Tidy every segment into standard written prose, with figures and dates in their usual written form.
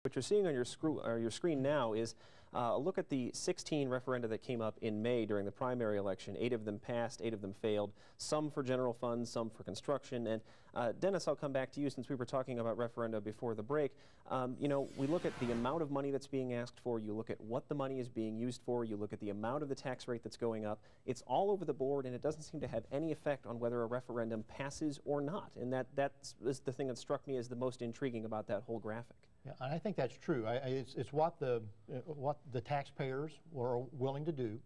What you're seeing on your screen now is a look at the 16 referenda that came up in May during the primary election. 8 of them passed, 8 of them failed, some for general funds, some for construction. And Dennis, I'll come back to you since we were talking about referenda before the break. You know, we look at the amount of money that's being asked for, you look at what the money is being used for, you look at the amount of the tax rate that's going up. It's all over the board, and it doesn't seem to have any effect on whether a referendum passes or not. And that's the thing that struck me as the most intriguing about that whole graphic. Yeah, and I think that's true. It's what the taxpayers were willing to do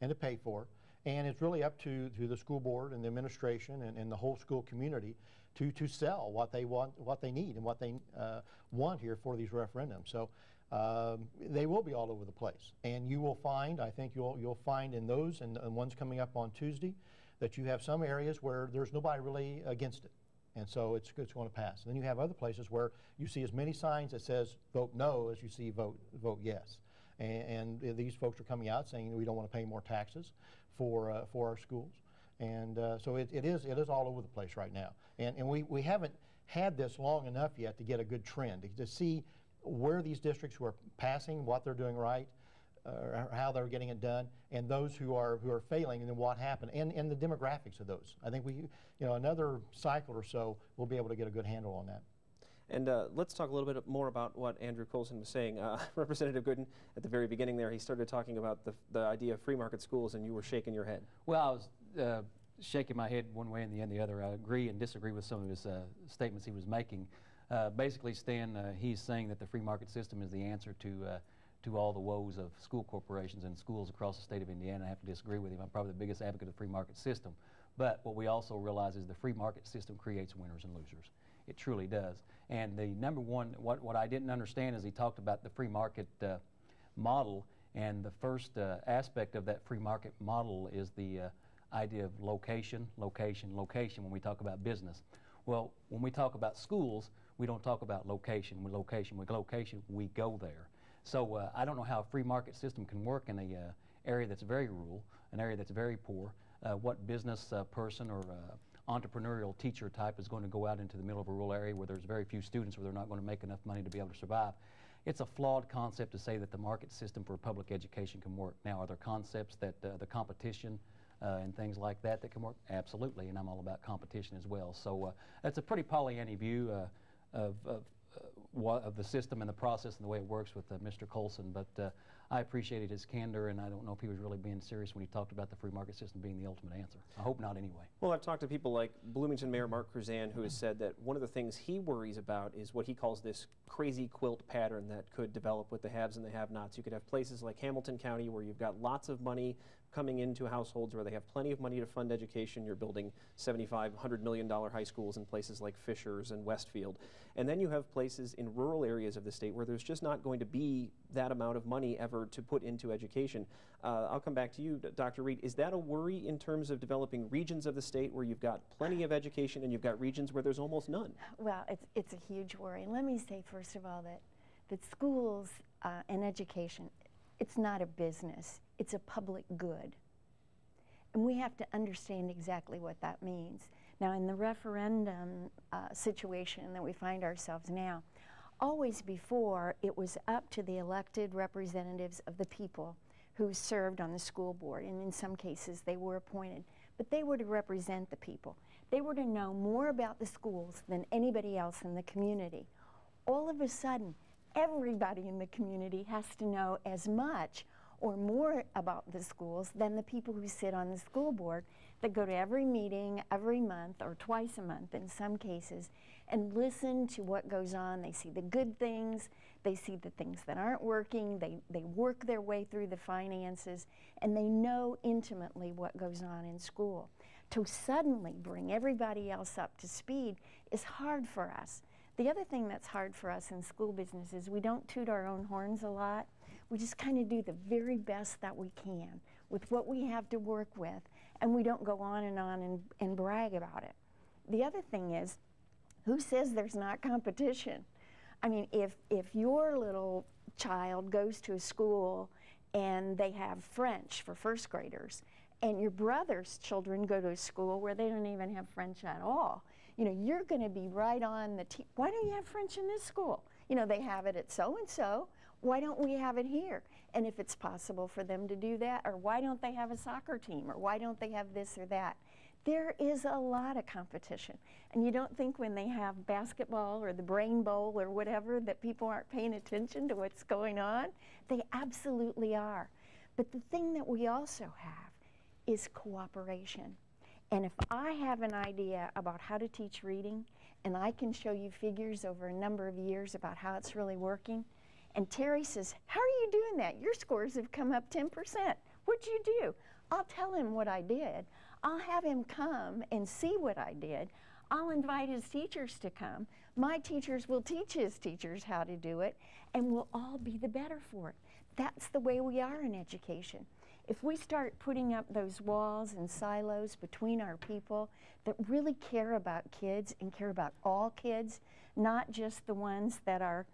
and to pay for, and it's really up to the school board and the administration and the whole school community to sell what they want, what they need, and what they want here for these referendums. So they will be all over the place, and you will find, I think you'll find in those and ones coming up on Tuesday, that you have some areas where there's nobody really against it. And so it's going to pass. And then you have other places where you see as many signs that says vote no as you see vote yes. And these folks are coming out saying we don't want to pay more taxes for our schools. And so it is all over the place right now. And we haven't had this long enough yet to get a good trend, to see where these districts who are passing, what they're doing right, how they're getting it done, and those who are failing, and then what happened, and the demographics of those. I think another cycle or so, we'll be able to get a good handle on that. And let's talk a little bit more about what Andrew Coulson was saying. Representative Gooden, at the very beginning there, he started talking about the idea of free market schools, and you were shaking your head. Well, I was shaking my head one way and the other. I agree and disagree with some of his statements he was making. Basically, Stan, he's saying that the free market system is the answer to all the woes of school corporations and schools across the state of Indiana. I have to disagree with him. I'm probably the biggest advocate of the free market system. But what we also realize is the free market system creates winners and losers. It truly does. And the number one, what I didn't understand is he talked about the free market model, and the first aspect of that free market model is the idea of location, location, location when we talk about business. Well, when we talk about schools, we don't talk about location. With location, we go there. So I don't know how a free market system can work in an area that's very rural, an area that's very poor. What business person or entrepreneurial teacher type is going to go out into the middle of a rural area where there's very few students, where they're not going to make enough money to be able to survive? It's a flawed concept to say that the market system for public education can work. Now, are there concepts that the competition and things like that can work? Absolutely, and I'm all about competition as well. So that's a pretty Pollyanna view of the system and the process and the way it works with Mr. Coulson, but I appreciated his candor, and I don't know if he was really being serious when he talked about the free market system being the ultimate answer. I hope not anyway. Well, I've talked to people like Bloomington Mayor Mark Kruzan, who has said that one of the things he worries about is what he calls this crazy quilt pattern that could develop with the haves and the have-nots. You could have places like Hamilton County where you've got lots of money coming into households where they have plenty of money to fund education. You're building $75, $100 million high schools in places like Fishers and Westfield. And then you have places in rural areas of the state where there's just not going to be that amount of money ever to put into education. I'll come back to you, Dr. Reed. Is that a worry in terms of developing regions of the state where you've got plenty of education and you've got regions where there's almost none? Well, it's a huge worry. And let me say, first of all, that schools and education, it's not a business. It's a public good. And we have to understand exactly what that means. Now, in the referendum situation that we find ourselves now, always before, it was up to the elected representatives of the people who served on the school board, and in some cases they were appointed, but they were to represent the people. They were to know more about the schools than anybody else in the community. All of a sudden, everybody in the community has to know as much or more about the schools than the people who sit on the school board that go to every meeting every month or twice a month in some cases and listen to what goes on. They see the good things, they see the things that aren't working, they work their way through the finances, and they know intimately what goes on in school. To suddenly bring everybody else up to speed is hard for us. The other thing that's hard for us in school business is we don't toot our own horns a lot. We just kind of do the very best that we can with what we have to work with, and we don't go on and brag about it. The other thing is, who says there's not competition? I mean, if your little child goes to a school and they have French for first graders, and your brother's children go to a school where they don't even have French at all, you know, you're going to be right on the why don't you have French in this school? you know, they have it at so-and-so. Why don't we have it here? And if it's possible for them to do that, or why don't they have a soccer team, or why don't they have this or that? There is a lot of competition. And you don't think when they have basketball or the Brain Bowl or whatever that people aren't paying attention to what's going on? They absolutely are. But the thing that we also have is cooperation. And if I have an idea about how to teach reading, and I can show you figures over a number of years about how it's really working, and Terry says, how are you doing that? Your scores have come up 10%. What'd you do? I'll tell him what I did. I'll have him come and see what I did. I'll invite his teachers to come. My teachers will teach his teachers how to do it, and we'll all be the better for it. That's the way we are in education. If we start putting up those walls and silos between our people that really care about kids and care about all kids, not just the ones that are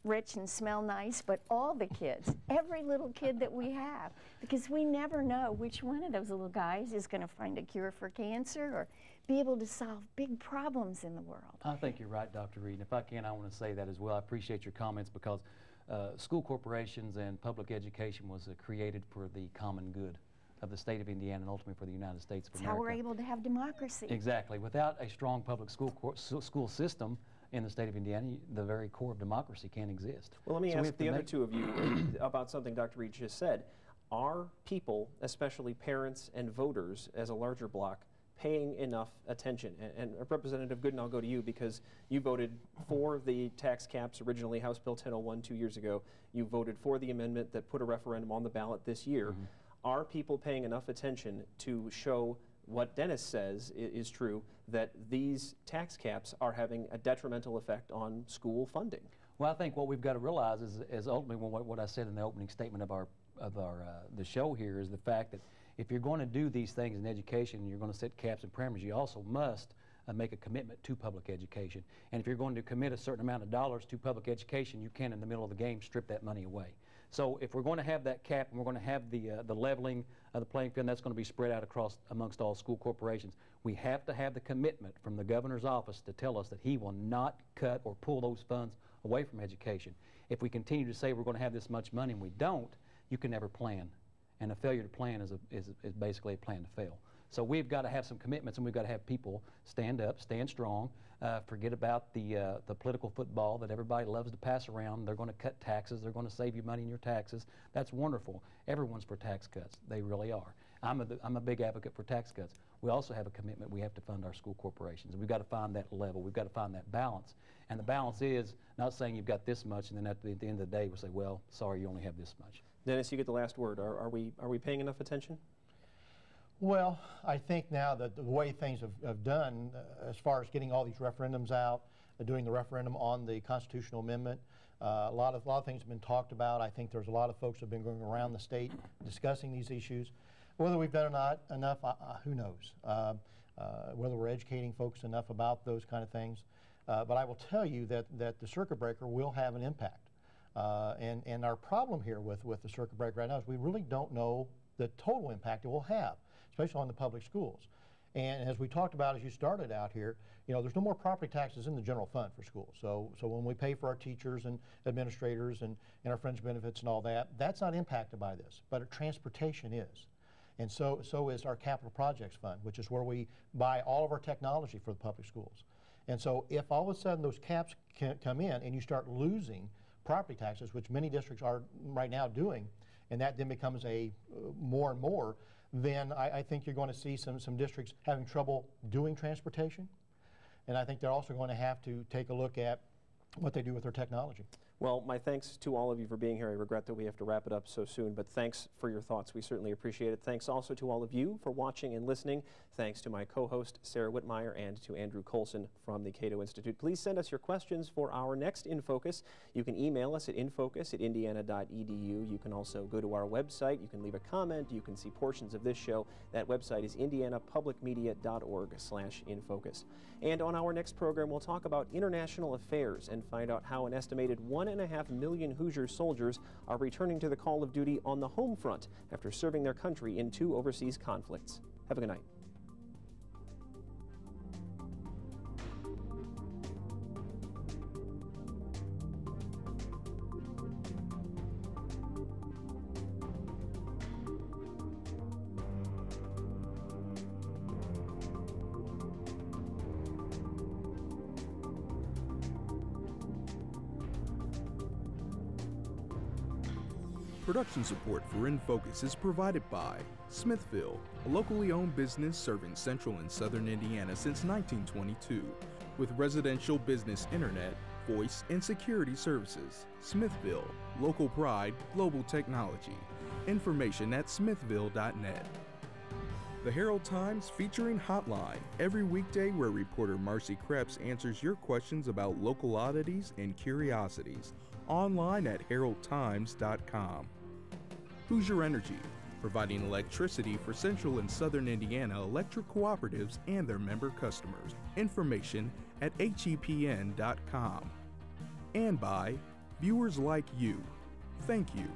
rich and smell nice, but all the kids, every little kid that we have, because we never know which one of those little guys is going to find a cure for cancer or be able to solve big problems in the world. I think you're right, Dr. Reed. And if I can, I want to say that as well. I appreciate your comments because school corporations and public education was created for the common good of the state of Indiana and ultimately for the United States of America. That's how we're able to have democracy. Exactly. Without a strong public school system in the state of Indiana, the very core of democracy can't exist. Well, let me ask the other two of you about something Dr. Reed just said. Are people, especially parents and voters as a larger block, paying enough attention? And Representative Gooden, I'll go to you because you voted for the tax caps originally, House Bill 1001 2 years ago. You voted for the amendment that put a referendum on the ballot this year. Are people paying enough attention to show what Dennis says is true, that these tax caps are having a detrimental effect on school funding? Well, I think what we've got to realize is ultimately what I said in the opening statement of the show here is the fact that if you're going to do these things in education, you're going to set caps and parameters, you also must make a commitment to public education. And if you're going to commit a certain amount of dollars to public education, you can, in the middle of the game, strip that money away. So if we're going to have that cap and we're going to have the leveling of the playing field, and that's going to be spread out across amongst all school corporations, we have to have the commitment from the governor's office to tell us that he will not cut or pull those funds away from education. If we continue to say we're going to have this much money and we don't, you can never plan. And a failure to plan is basically a plan to fail. So we've got to have some commitments, and we've got to have people stand up, stand strong, forget about the political football that everybody loves to pass around. They're going to cut taxes. They're going to save you money in your taxes. That's wonderful. Everyone's for tax cuts. They really are. I'm a big advocate for tax cuts. We also have a commitment. We have to fund our school corporations. And we've got to find that level. We've got to find that balance. And the balance is not saying you've got this much, and then at the end of the day we'll say, well, sorry, you only have this much. Dennis, you get the last word. Are we paying enough attention? Well, I think now that the way things have done, as far as getting all these referendums out, doing the referendum on the constitutional amendment, a lot of things have been talked about. I think there's a lot of folks who have been going around the state discussing these issues. Whether we've done enough, who knows? Whether we're educating folks enough about those kind of things. But I will tell you that the circuit breaker will have an impact. And our problem here with the circuit breaker right now is we really don't know the total impact it will have, especially on the public schools. And as we talked about as you started out here, you know, there's no more property taxes in the general fund for schools. So when we pay for our teachers and administrators and our fringe benefits and all that, that's not impacted by this, but transportation is. And so is our capital projects fund, which is where we buy all of our technology for the public schools. And so if all of a sudden those caps can come in and you start losing property taxes, which many districts are right now doing, and that then becomes a more and more, then I think you're going to see some districts having trouble doing transportation. And I think they're also going to have to take a look at what they do with their technology. Well, my thanks to all of you for being here. I regret that we have to wrap it up so soon, but thanks for your thoughts. We certainly appreciate it. Thanks also to all of you for watching and listening. Thanks to my co-host, Sarah Whitmire, and to Andrew Colson from the Cato Institute. Please send us your questions for our next InFocus. You can email us at infocus@indiana.edu. You can also go to our website. You can leave a comment. You can see portions of this show. That website is indianapublicmedia.org/infocus. And on our next program, we'll talk about international affairs and find out how an estimated 1.5 million Hoosier soldiers are returning to the call of duty on the home front after serving their country in 2 overseas conflicts. Have a good night. Production support for InFocus is provided by Smithville, a locally owned business serving central and southern Indiana since 1922, with residential business internet, voice, and security services. Smithville, local pride, global technology. Information at smithville.net. The Herald Times featuring Hotline, every weekday where reporter Marcy Krebs answers your questions about local oddities and curiosities. Online at heraldtimes.com. Hoosier Energy, providing electricity for central and southern Indiana electric cooperatives and their member customers. Information at hepn.com. And by viewers like you. Thank you.